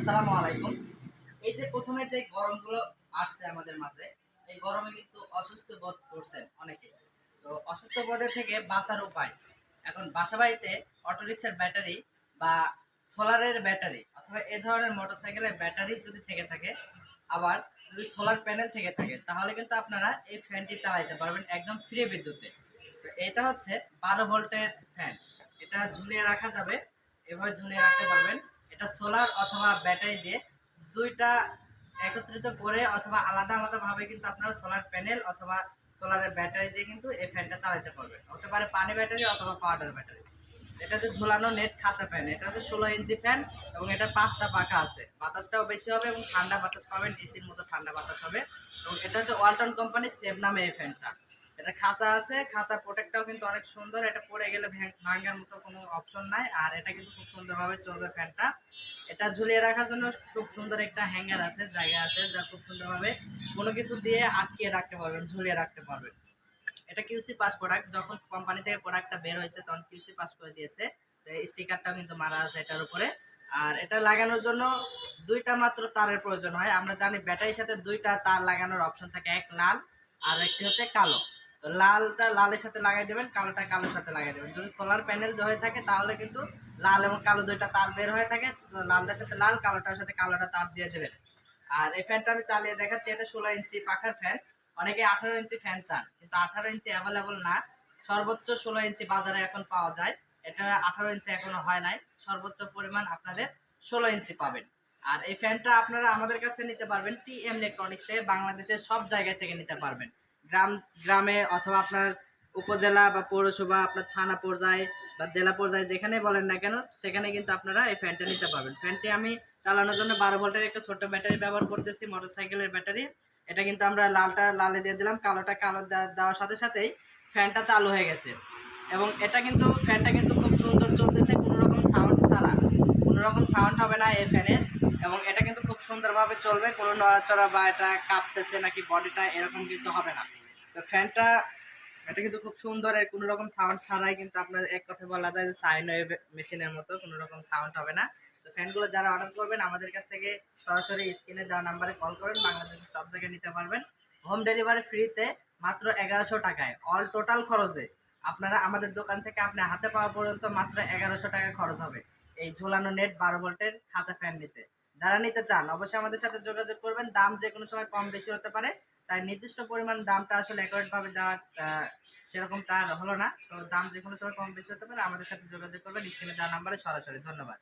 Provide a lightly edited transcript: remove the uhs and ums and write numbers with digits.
আসসালামু আলাইকুম। এই যে প্রথমে যে গরমগুলো আসছে আমাদের মাঝে, এই গরমে কিন্তু অসুস্থ বোধ করছেন অনেকে। তো অসুস্থ বোধের থেকে বাঁচার উপায়, এখন বাসাবাড়িতে অটোরিকশার ব্যাটারি বা সোলারের ব্যাটারি অথবা এ ধরনের মোটরসাইকেলের ব্যাটারি যদি থেকে থাকে, আবার যদি সোলার প্যানেল থেকে থাকে, তাহলে কিন্তু আপনারা এই ফ্যানটি চালাইতে পারবেন একদম ফ্রি বিদ্যুতে। তো এটা হচ্ছে 12 ভোল্টের ফ্যান। এটা ঝুলিয়ে রাখা যাবে, এভাবে ঝুলিয়ে রাখতে পারবেন। এটা সোলার অথবা ব্যাটারি দিয়ে দুইটা একত্রিত করে অথবা আলাদা আলাদা ভাবে কিন্তু আপনারা সোলার প্যানেল অথবা সোলারের ব্যাটারি দিয়ে কিন্তু এই ফ্যানটা চালাতে পারবেন। হতে পারে পানি ব্যাটারি অথবা পাউডার ব্যাটারি। এটা যে ঝুলানো নেট খাঁচা ফ্যান, এটা হচ্ছে 16 ইঞ্চি ফ্যান এবং এটা 5টা পাখা আছে। বাতাসটাও বেশি হবে এবং ঠান্ডা বাতাস পাবেন, এসির মতো ঠান্ডা বাতাস হবে। এবং এটা হচ্ছে ওয়ালটন কোম্পানির সেভ নামে এই ফ্যানটা। এটা খাঁচা আছে, খাঁচা প্রোটেক্টটাও কিন্তু অনেক সুন্দর। এটা পড়ে গেলে ভাঙার মতো কোনো অপশন নাই, আর এটা কিন্তু খুব সুন্দরভাবে চলবে ফ্যানটা। এটা ঝুলিয়ে রাখার জন্য খুব সুন্দর একটা হ্যাঙ্গার আছে, জায়গা আছে, যা খুব সুন্দরভাবে কোনো কিছু দিয়ে আটকিয়ে রাখতে পারবেন, ঝুলিয়ে রাখতে পারবেন। এটা কিউসি পাস প্রোডাক্ট, যখন কোম্পানি থেকে প্রোডাক্টটা বের হয়েছে তখন কিউসি পাস করে দিয়েছে। তো স্টিকারটাও কিন্তু মারা আছে এটার উপরে। আর এটা লাগানোর জন্য দুইটা মাত্র তারের প্রয়োজন হয়। আমরা জানি ব্যাটারির সাথে দুইটা তার লাগানোর অপশন থাকে, এক লাল আর একটি হচ্ছে কালো। তো লালটা লালের সাথে লাগাই দেবেন, কালোটা কালোর সাথে লাগাই দেবেন। যদি সোলার প্যানেল হয়ে থাকে তাহলে কিন্তু লাল এবং কালো দুইটা তার বের হয়ে থাকে, লালটার সাথে লাল, কালোটার সাথে কালোটা তার দিয়ে দেবেন। আর এই ফ্যানটা আমি চালিয়ে দেখাচ্ছি। এটা 16 ইঞ্চি পাখার ফ্যান। অনেকে 18 ইঞ্চি ফ্যান চান, কিন্তু 18 ইঞ্চি অ্যাভেলেবল না। সর্বোচ্চ 16 ইঞ্চি বাজারে এখন পাওয়া যায়। এটা 18 ইঞ্চি এখনো হয় নাই, সর্বোচ্চ পরিমাণ আপনাদের 16 ইঞ্চি পাবেন। আর এই ফ্যানটা আপনারা আমাদের কাছে নিতে পারবেন টিএম ইলেকট্রনিক্স থেকে, বাংলাদেশের সব জায়গা থেকে নিতে পারবেন। গ্রামে অথবা আপনার উপজেলা বা পৌরসভা, আপনার থানা পর্যায়ে বা জেলা পর্যায়ে যেখানে বলেন না কেন, সেখানে কিন্তু আপনারা এই ফ্যানটা নিতে পারবেন। ফ্যানটি আমি চালানোর জন্য 12 ভোল্টের একটা ছোট্ট ব্যাটারি ব্যবহার করতেছি, মোটরসাইকেলের ব্যাটারি। এটা কিন্তু আমরা লালটা লালে দিয়ে দিলাম, কালোটা কালো দেওয়ার সাথে সাথেই ফ্যানটা চালু হয়ে গেছে। এবং এটা কিন্তু ফ্যানটা কিন্তু খুব সুন্দর চলতেছে, কোনো রকম সাউন্ড ছাড়া। কোনো রকম সাউন্ড হবে না এই ফ্যানের। এবং এটা কিন্তু খুব সুন্দরভাবে চলবে, কোনো নড়াচড়া বা এটা কাঁপতেছে নাকি বডিটা এরকম কিন্তু হবে না। তো ফ্যানটা এটা কিন্তু খুব সুন্দর, এর কোনো রকম সাউন্ড ছাড়াই কিন্তু আপনার এক কথা বলা যায় যে সাইন ওয়েভ মেশিনের মতো, কোনো রকম সাউন্ড হবে না। তো ফ্যানগুলো যারা অর্ডার করবেন আমাদের কাছ থেকে সরাসরি স্ক্রিনে দেওয়া নাম্বারে কল করেন, বাংলাদেশের সব জায়গায় নিতে পারবেন। হোম ডেলিভারি ফ্রিতে, মাত্র 1100 টাকায় অল টোটাল খরচে। আপনারা আমাদের দোকান থেকে আপনি হাতে পাওয়া পর্যন্ত মাত্র 1100 টাকা খরচ হবে এই ঝোলানো নেট 12 ভোল্টের খাঁচা ফ্যান নিতে। যারা নিতে চান অবশ্যই আমাদের সাথে যোগাযোগ করবেন। দাম যে কোনো সময় কম বেশি হতে পারে, তাই নির্দিষ্ট পরিমাণ দামটা আসলে অ্যাকুরেট ভাবে দেওয়া সেরকমটা হলো না। তো দাম যে কোনো সময় কম বেশি হতে পারে, আমাদের সাথে যোগাযোগ করবেন স্ক্রিনে দেওয়া নাম্বারে সরাসরি। ধন্যবাদ।